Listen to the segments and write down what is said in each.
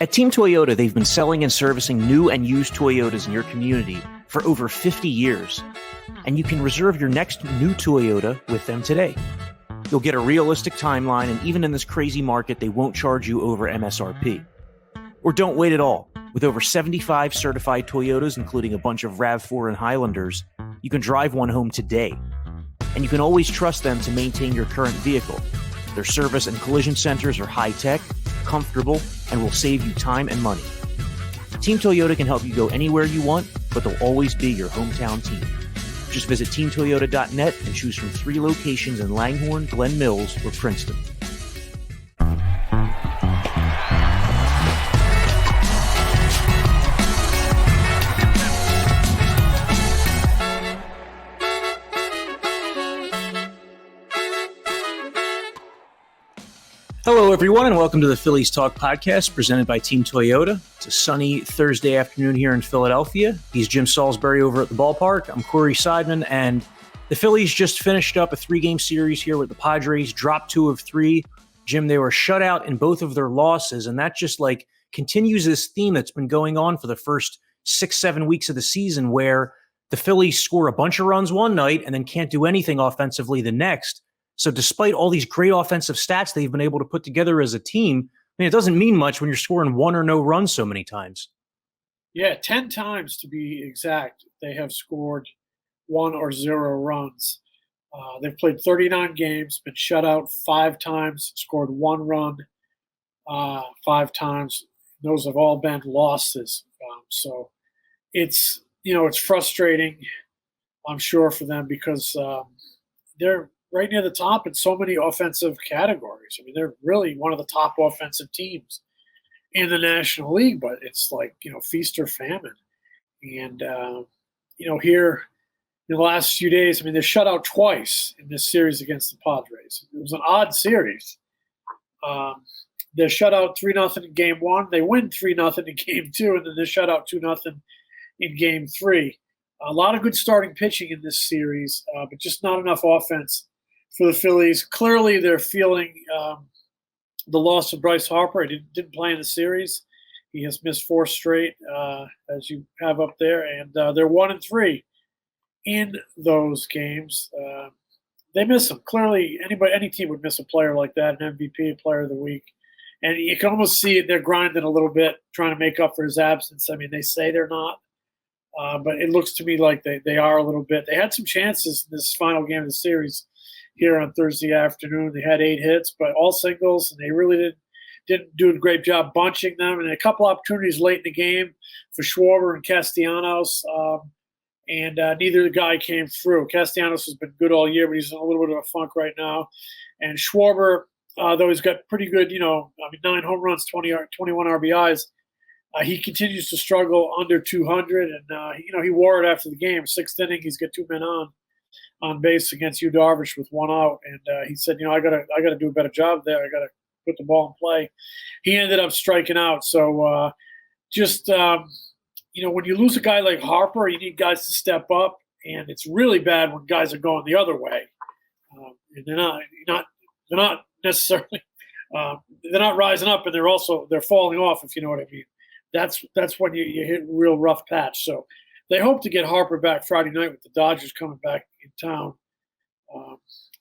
At Team Toyota, they've been selling and servicing new and used Toyotas in your community for over 50 years. And you can reserve your next new Toyota with them today. You'll get a realistic timeline, and even in this crazy market, they won't charge you over MSRP. Or don't wait at all. With over 75 certified Toyotas, including a bunch of RAV4 and Highlanders, you can drive one home today. And you can always trust them to maintain your current vehicle. Their service and collision centers are high-tech, comfortable, and will save you time and money. Team Toyota can help you go anywhere you want, but they'll always be your hometown team. Just visit teamtoyota.net and choose from 3 locations in Langhorne, Glen Mills, or Princeton. Hello, everyone, and welcome to the Phillies Talk podcast presented by Team Toyota. It's a sunny Thursday afternoon here in Philadelphia. He's Jim Salisbury over at the ballpark. I'm Corey Seidman, and the Phillies just finished up a 3-game series here with the Padres, dropped 2 of 3. Jim, they were shut out in both of their losses, and that just continues this theme that's been going on for the first 6-7 weeks of the season, where the Phillies score a bunch of runs one night and then can't do anything offensively the next. So despite all these great offensive stats they've been able to put together as a team, it doesn't mean much when you're scoring 1 or no runs so many times. Yeah, 10 times to be exact, they have scored 1 or 0 runs. They've played 39 games, been shut out 5 times, scored 1 run 5 times. Those have all been losses. So it's frustrating, I'm sure, for them because they're right near the top in so many offensive categories. I mean, they're really one of the top offensive teams in the National League, but it's feast or famine. And, here in the last few days, they're shut out twice in this series against the Padres. It was an odd series. They're shut out 3-0 in game 1. They win 3-0 in game 2, and then they're shut out 2-0 in game 3. A lot of good starting pitching in this series, but just not enough offense for the Phillies. Clearly, they're feeling the loss of Bryce Harper. He didn't play in the series. He has missed 4 straight, as you have up there, and they're 1-3 in those games. They miss him. Clearly, any team would miss a player like that, an MVP, Player of the Week. And you can almost see it. They're grinding a little bit, trying to make up for his absence. They say they're not, but it looks to me like they are a little bit. They had some chances in this final game of the series here on Thursday afternoon. They had 8 hits, but all singles, and they really didn't do a great job bunching them. And a couple opportunities late in the game for Schwarber and Castellanos, and neither guy came through. Castellanos has been good all year, but he's in a little bit of a funk right now. And Schwarber, though he's got pretty good, 9 home runs, 21 RBIs, he continues to struggle under 200. And, he wore it after the game. 6th inning, he's got 2 men on base against Yu Darvish with 1 out, and he said, I gotta do a better job there. I gotta put the ball in play. He ended up striking out. So when you lose a guy like Harper, you need guys to step up, and it's really bad when guys are going the other way. And they're not necessarily they're not rising up, and they're falling off, if you know what I mean. That's when you hit a real rough patch. So they hope to get Harper back Friday night with the Dodgers coming back in town.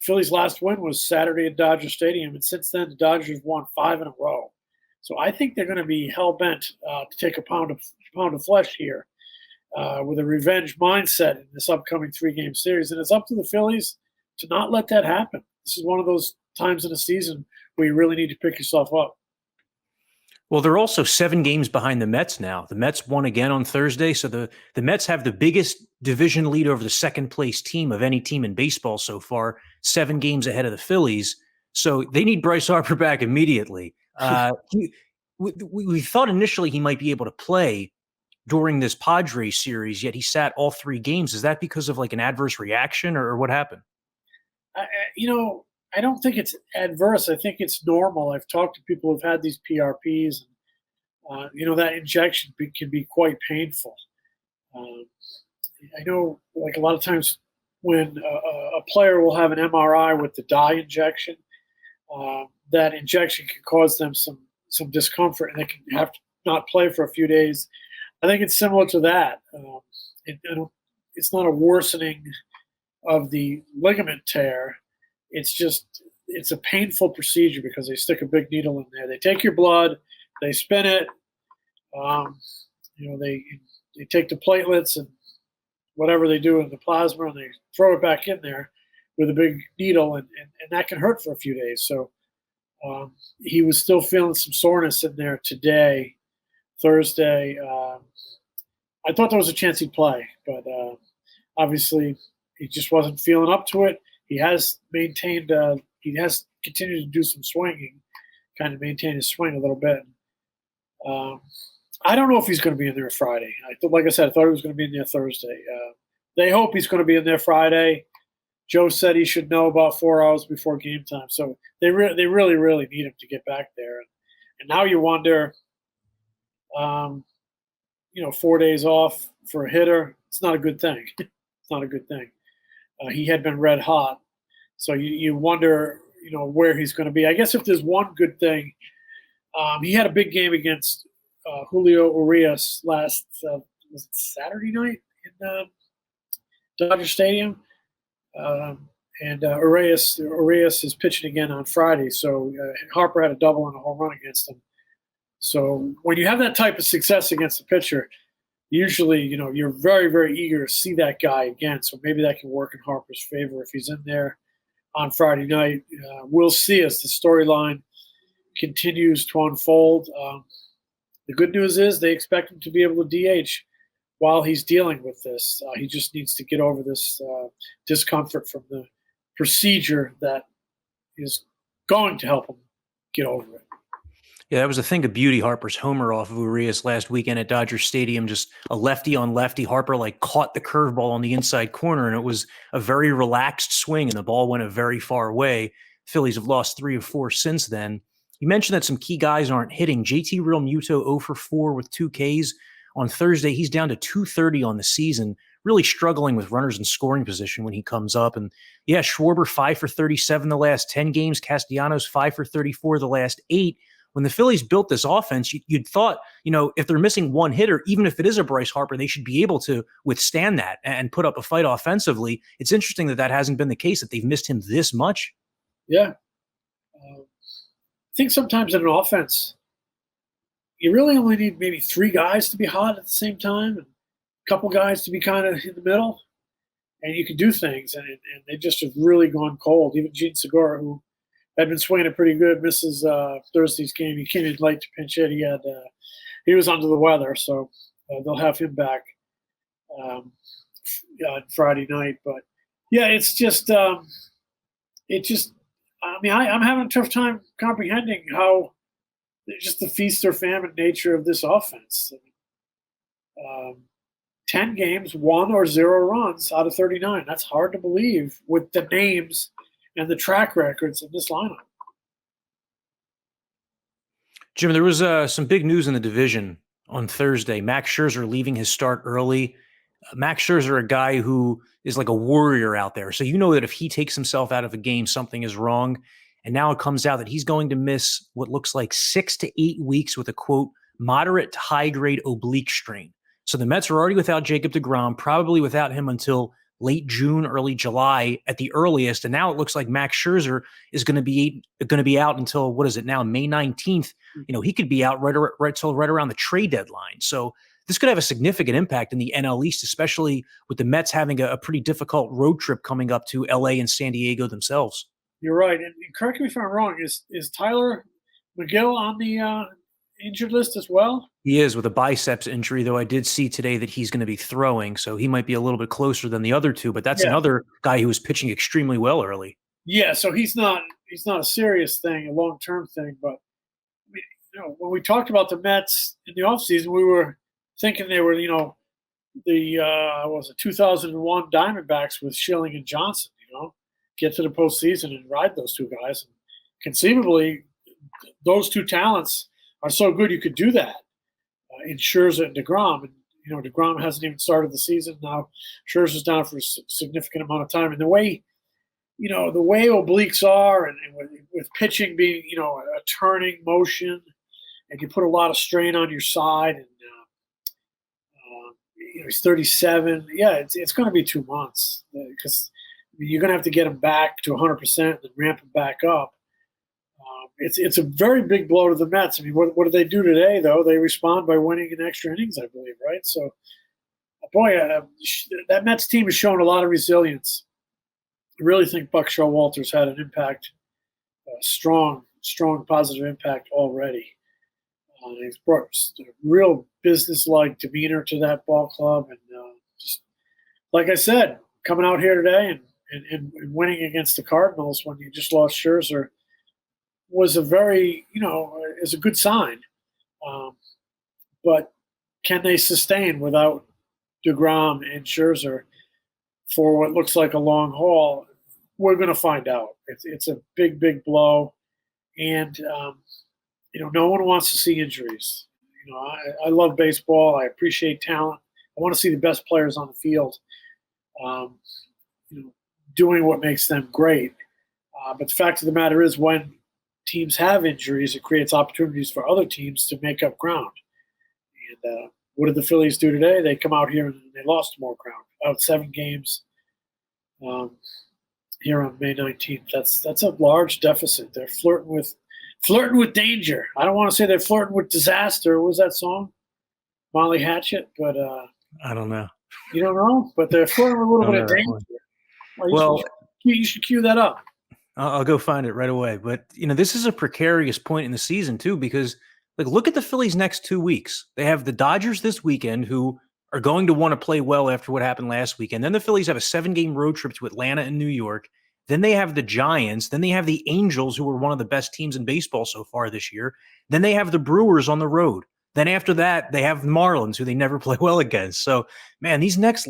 Phillies' last win was Saturday at Dodger Stadium, and since then the Dodgers won 5 in a row. So I think they're going to be hell-bent to take a pound of flesh here with a revenge mindset in this upcoming 3-game series. And it's up to the Phillies to not let that happen. This is one of those times in the season where you really need to pick yourself up. Well, they're also 7 games behind the Mets now. The Mets won again on Thursday, so the Mets have the biggest division lead over the second-place team of any team in baseball so far, 7 games ahead of the Phillies. So they need Bryce Harper back immediately. We thought initially he might be able to play during this Padres series, yet he sat all 3 games. Is that because of an adverse reaction, or what happened? I don't think it's adverse. I think it's normal. I've talked to people who've had these PRPs. That injection can be quite painful. I know, a lot of times when a player will have an MRI with the dye injection, that injection can cause them some some discomfort and they can have to not play for a few days. I think it's similar to that. It's not a worsening of the ligament tear. It's a painful procedure because they stick a big needle in there. They take your blood, they spin it. They take the platelets and whatever they do in the plasma, and they throw it back in there with a big needle, and that can hurt for a few days. So he was still feeling some soreness in there today, Thursday. I thought there was a chance he'd play, but obviously he just wasn't feeling up to it. He has maintained, he has continued to do some swinging, kind of maintain his swing a little bit. I don't know if he's going to be in there Friday. Like I said, I thought he was going to be in there Thursday. They hope he's going to be in there Friday. Joe said he should know about 4 hours before game time. So they really, really need him to get back there. And now you wonder, 4 days off for a hitter, it's not a good thing. It's not a good thing. He had been red hot. So you wonder, where he's going to be. I guess if there's one good thing, he had a big game against Julio Urias last was it Saturday night in Dodger Stadium, and Urias is pitching again on Friday. So Harper had a double and a home run against him. So when you have that type of success against a pitcher, usually you're very, very eager to see that guy again. So maybe that can work in Harper's favor if he's in there on Friday night. We'll see as the storyline continues to unfold. The good news is they expect him to be able to DH while he's dealing with this. He just needs to get over this discomfort from the procedure that is going to help him get over it. Yeah, that was a thing of beauty. Harper's homer off of Urias last weekend at Dodger Stadium, just a lefty on lefty. Harper caught the curveball on the inside corner, and it was a very relaxed swing, and the ball went a very far way. Phillies have lost 3 of 4 since then. You mentioned that some key guys aren't hitting. JT Realmuto 0 for 4 with 2 Ks. On Thursday, he's down to 230 on the season, really struggling with runners in scoring position when he comes up. And yeah, Schwarber 5 for 37 the last 10 games. Castellanos 5 for 34 the last 8. When the Phillies built this offense, you'd thought, if they're missing one hitter, even if it is a Bryce Harper, they should be able to withstand that and put up a fight offensively. It's interesting that hasn't been the case, that they've missed him this much. Yeah. I think sometimes in an offense, you really only need maybe 3 guys to be hot at the same time and a couple guys to be kind of in the middle, and you can do things. And they just have really gone cold. Even Gene Segura, who had been swinging it pretty good, misses Thursday's game. He came in late to pinch hit. He was under the weather, so they'll have him back on Friday night. But yeah, I'm having a tough time comprehending how just the feast or famine nature of this offense. 10 games, 1 or 0 runs out of 39. That's hard to believe with the names and the track records in this lineup. Jim, there was some big news in the division on Thursday. Max Scherzer leaving his start early. Max Scherzer, a guy who is like a warrior out there. So that if he takes himself out of a game, something is wrong. And now it comes out that he's going to miss what looks like 6 to 8 weeks with a, quote, moderate to high-grade oblique strain. So the Mets are already without Jacob deGrom, probably without him until late June, early July at the earliest. And now it looks like Max Scherzer is going to be out until, what is it now, May 19th. He could be out right around the trade deadline. So this could have a significant impact in the NL East, especially with the Mets having a pretty difficult road trip coming up to LA and San Diego themselves. You're right. And correct me if I'm wrong, is Tyler McGill on the injured list as well? He is, with a biceps injury, though I did see today that he's going to be throwing, so he might be a little bit closer than the other two, but that's another guy who was pitching extremely well early. Yeah, so he's not a serious thing, a long-term thing, but when we talked about the Mets in the offseason, we were thinking they were, the 2001 Diamondbacks with Schilling and Johnson, get to the postseason and ride those 2 guys. And conceivably, those 2 talents are so good you could do that in Scherzer and deGrom. And, deGrom hasn't even started the season. Now Scherzer's down for a significant amount of time. And the way obliques are and with pitching being, a turning motion, and you put a lot of strain on your side, and he's 37. Yeah, it's going to be 2 months because you're going to have to get him back to 100% and then ramp him back up. It's a very big blow to the Mets. I mean, what do they do today, though? They respond by winning in extra innings, I believe, right? So, boy, that Mets team has shown a lot of resilience. I really think Buck Showalter's had an impact, strong positive impact already. He's brought a real business-like demeanor to that ball club. And just like I said, coming out here today and winning against the Cardinals when you just lost Scherzer was a very, is a good sign. But can they sustain without DeGrom and Scherzer for what looks like a long haul? We're going to find out. It's a big, big blow. And, no one wants to see injuries. I love baseball. I appreciate talent. I want to see the best players on the field, doing what makes them great. But the fact of the matter is when teams have injuries, it creates opportunities for other teams to make up ground. And what did the Phillies do today? They come out here and they lost more ground, out 7 games here on May 19th. That's a large deficit. They're flirting with danger. I don't want to say they're flirting with disaster. What was that song? Molly Hatchet, but I don't know. You don't know? But they're flirting with a little bit of danger. Well, you should cue that up. I'll go find it right away. But, this is a precarious point in the season, too, because, look at the Phillies' next 2 weeks. They have the Dodgers this weekend, who are going to want to play well after what happened last weekend. Then the Phillies have a 7-game road trip to Atlanta and New York. Then they have the Giants. Then they have the Angels, who are one of the best teams in baseball so far this year. Then they have the Brewers on the road. Then after that, they have the Marlins, who they never play well against. So, man, these next,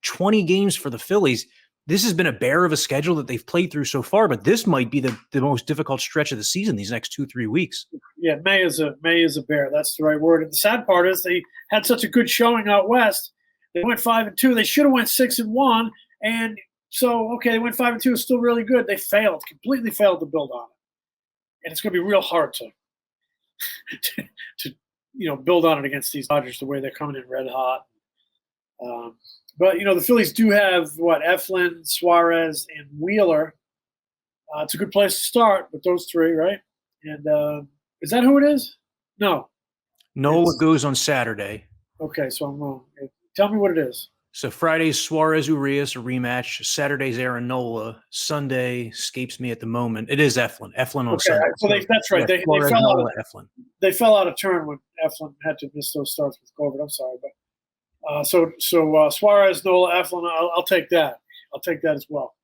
20 games for the Phillies, this has been a bear of a schedule that they've played through so far, but this might be the most difficult stretch of the season, these next 2-3 weeks. Yeah, May is a bear. That's the right word. And the sad part is they had such a good showing out west. They went 5-2. They should have went 6-1. And so, okay, they went 5-2. It's still really good. They completely failed to build on it. And it's going to be real hard to build on it against these Dodgers the way they're coming in red hot. But, the Phillies do have, Eflin, Suarez, and Wheeler. It's a good place to start with those 3, right? And is that who it is? No. Nola goes on Saturday. Okay, so I'm wrong. Tell me what it is. So Friday's Suarez Urias, a rematch. Saturday's Aaron Nola. Sunday escapes me at the moment. It is Eflin. Eflin on Sunday. So that's right. Yeah, they fell out of turn when Eflin had to miss those starts with COVID. I'm sorry, but. So Suarez, Nola, Eflin, I'll take that. I'll take that as well.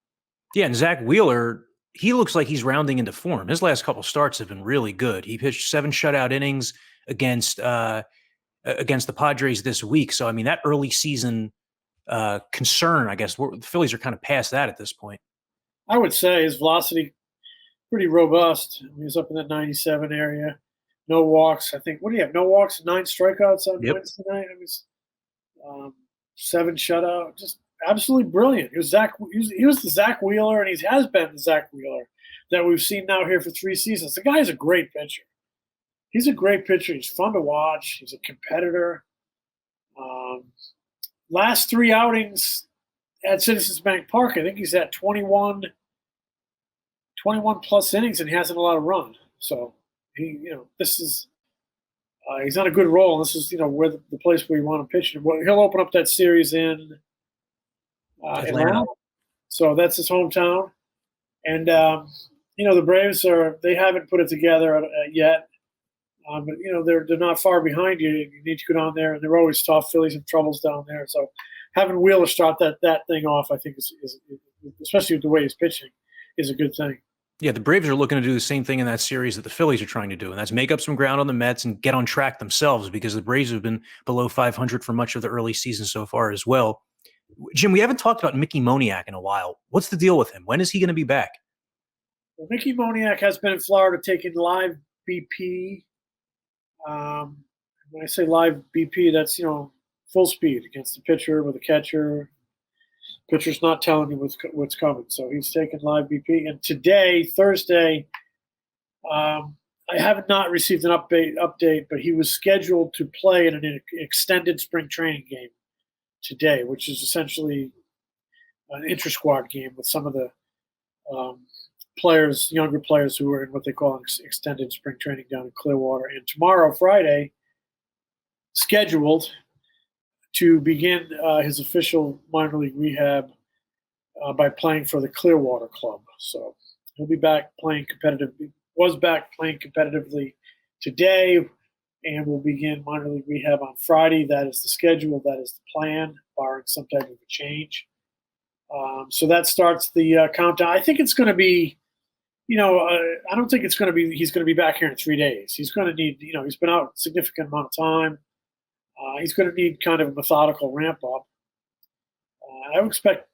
Yeah, and Zach Wheeler, he looks like he's rounding into form. His last couple starts have been really good. He pitched 7 shutout innings against the Padres this week. So, that early season concern, I guess, the Phillies are kind of past that at this point. I would say his velocity pretty robust. He's up in that 97 area. No walks. I think, what do you have? No walks, 9 strikeouts on Wednesday night. 7 shutout, just absolutely brilliant. He was the Zach Wheeler, and he has been the Zach Wheeler that we've seen now here for 3 seasons. The guy is a great pitcher. He's a great pitcher. He's fun to watch. He's a competitor. Last 3 outings at Citizens Bank Park, I think he's at 21 plus innings, and he hasn't a lot of run. So this is. He's on a good roll, and this is, where the place where you want him pitching. Well, he'll open up that series in Atlanta. So that's his hometown. And, the Braves they haven't put it together yet. But, they're not far behind you. You need to go down there, and they're always tough. Phillies have troubles down there. So having Wheeler start that thing off, I think, is especially with the way he's pitching, is a good thing. Yeah, the Braves are looking to do the same thing in that series that the Phillies are trying to do, and that's make up some ground on the Mets and get on track themselves, because the Braves have been below 500 for much of the early season so far as well. Jim, we haven't talked about Mickey Moniak in a while. What's the deal with him? When is he going to be back? Well, Mickey Moniak has been in Florida taking live BP. When I say live BP, that's, full speed against the pitcher with the catcher. Pitcher's not telling you what's coming, so he's taking live BP. And today, Thursday, I have not received an update, but he was scheduled to play in an extended spring training game today, which is essentially an intra-squad game with some of the younger players who are in what they call an extended spring training down in Clearwater. And tomorrow, Friday, scheduled to begin his official minor league rehab by playing for the Clearwater club. So he'll be back playing competitively. Was back playing competitively today, and will begin minor league rehab on Friday. That is the schedule. That is the plan, barring some type of a change. So that starts the countdown. I think it's going to be, I don't think it's going to be. He's going to be back here in 3 days. He's going to need, he's been out a significant amount of time. He's going to need kind of a methodical ramp up. I would expect,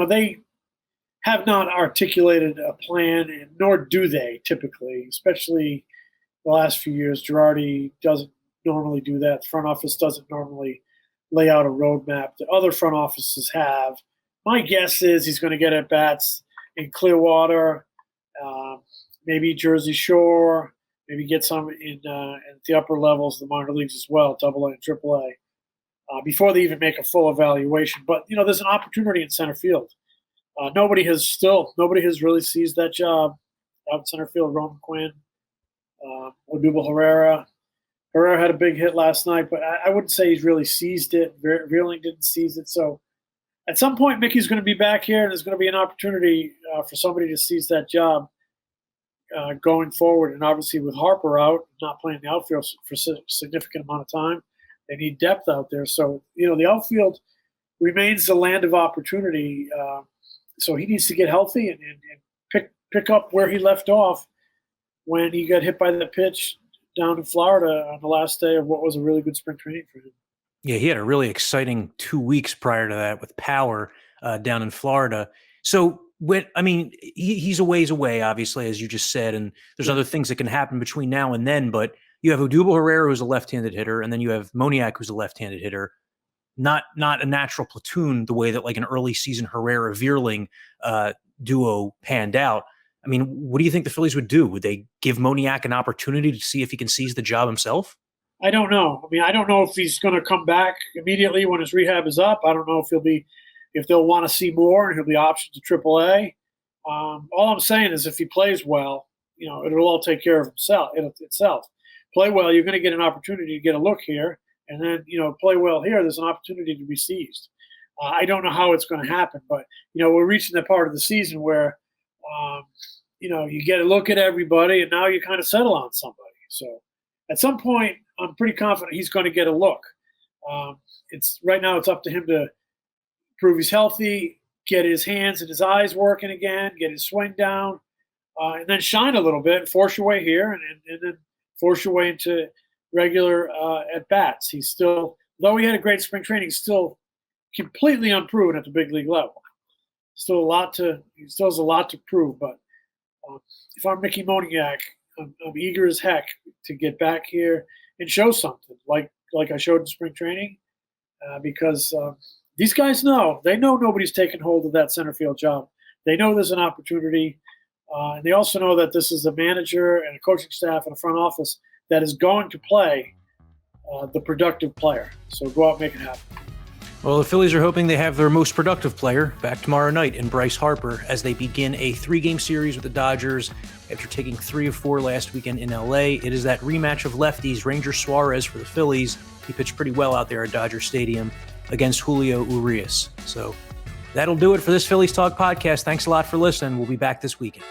they have not articulated a plan, and nor do they typically, especially the last few years. Girardi doesn't normally do that. The front office doesn't normally lay out a roadmap that other front offices have. My guess is he's going to get at bats in Clearwater, maybe Jersey Shore, maybe get some in the upper levels of the minor leagues as well, AA and AAA, before they even make a full evaluation. But, there's an opportunity in center field. Nobody has really seized that job out in center field. Roman Quinn, Odubel Herrera. Herrera had a big hit last night, but I wouldn't say he's really seized it. Veerling didn't seize it. So at some point, Mickey's going to be back here, and there's going to be an opportunity for somebody to seize that job going forward. And obviously with Harper out, not playing the outfield for a significant amount of time, they need depth out there. So, the outfield remains the land of opportunity. So he needs to get healthy and pick up where he left off when he got hit by that pitch down in Florida on the last day of what was a really good spring training for him. Yeah, he had a really exciting 2 weeks prior to that with power down in Florida. So he's a ways away, obviously, as you just said, and there's other things that can happen between now and then. But you have Odubel Herrera, who's a left-handed hitter, and then you have Moniak, who's a left-handed hitter. Not a natural platoon the way that like an early season Herrera Veerling duo panned out. I mean, what do you think the Phillies would do? Would they give Moniak an opportunity to see if he can seize the job himself? I don't know. I don't know if he's going to come back immediately when his rehab is up. I don't know if they'll want to see more and he'll be optioned to AAA. All I'm saying is if he plays well, it'll all take care of itself. Play well, you're going to get an opportunity to get a look here. And then, play well here, there's an opportunity to be seized. I don't know how it's going to happen, but, we're reaching the part of the season where, you get a look at everybody and now you kind of settle on somebody. So at some point, I'm pretty confident he's going to get a look. Right now it's up to him to prove he's healthy, get his hands and his eyes working again, get his swing down, and then shine a little bit and force your way here and then force your way into regular at-bats. He's still, though he had a great spring training, he's still completely unproven at the big league level. He still has a lot to prove. But if I'm Mickey Moniak, I'm eager as heck to get back here and show something like I showed in spring training, because these guys know nobody's taken hold of that center field job. They know there's an opportunity, and they also know that this is a manager and a coaching staff and a front office that is going to play the productive player. So go out and make it happen. Well, the Phillies are hoping they have their most productive player back tomorrow night in Bryce Harper as they begin a 3-game series with the Dodgers after taking 3 of 4 last weekend in LA. It is that rematch of lefties, Ranger Suarez for the Phillies. He pitched pretty well out there at Dodger Stadium against Julio Urias. So that'll do it for this Phillies Talk podcast. Thanks a lot for listening. We'll be back this weekend.